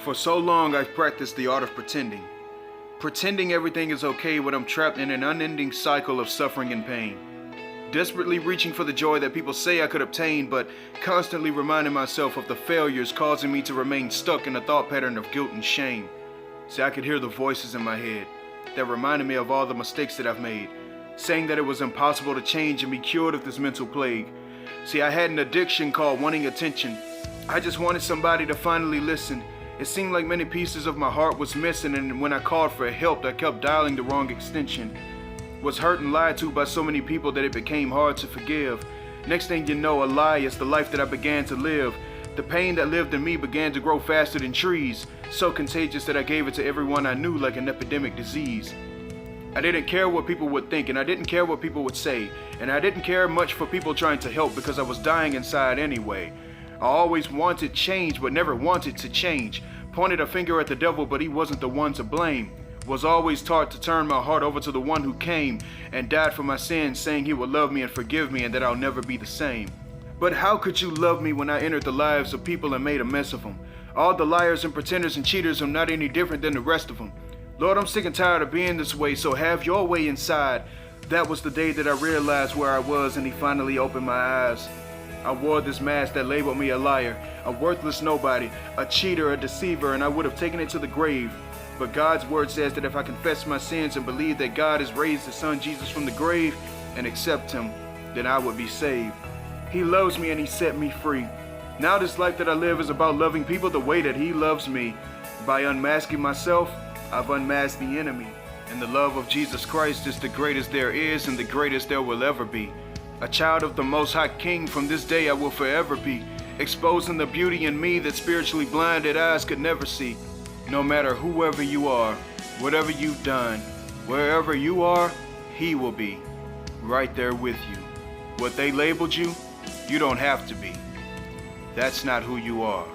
For so long, I've practiced the art of pretending. Pretending everything is okay when I'm trapped in an unending cycle of suffering and pain. Desperately reaching for the joy that people say I could obtain, but constantly reminding myself of the failures causing me to remain stuck in a thought pattern of guilt and shame. See, I could hear the voices in my head that reminded me of all the mistakes that I've made, saying that it was impossible to change and be cured of this mental plague. See, I had an addiction called wanting attention. I just wanted somebody to finally listen. It seemed like many pieces of my heart was missing, and when I called for help, I kept dialing the wrong extension. Was hurt and lied to by so many people that it became hard to forgive. Next thing you know, a lie is the life that I began to live. The pain that lived in me began to grow faster than trees, so contagious that I gave it to everyone I knew like an epidemic disease. I didn't care what people would think, and I didn't care what people would say, and I didn't care much for people trying to help because I was dying inside anyway. I always wanted change, but never wanted to change. Pointed a finger at the devil, but he wasn't the one to blame. Was always taught to turn my heart over to the one who came and died for my sins, saying he would love me and forgive me and that I'll never be the same. But how could you love me when I entered the lives of people and made a mess of them? All the liars and pretenders and cheaters are not any different than the rest of them. Lord, I'm sick and tired of being this way, so have your way inside. That was the day that I realized where I was, and he finally opened my eyes. I wore this mask that labeled me a liar, a worthless nobody, a cheater, a deceiver, and I would have taken it to the grave. But God's word says that if I confess my sins and believe that God has raised his son Jesus from the grave and accept him, then I would be saved. He loves me and he set me free. Now this life that I live is about loving people the way that he loves me. By unmasking myself, I've unmasked the enemy. And the love of Jesus Christ is the greatest there is and the greatest there will ever be. A child of the Most High King, from this day I will forever be, exposing the beauty in me that spiritually blinded eyes could never see. No matter whoever you are, whatever you've done, wherever you are, he will be right there with you. What they labeled you, you don't have to be. That's not who you are.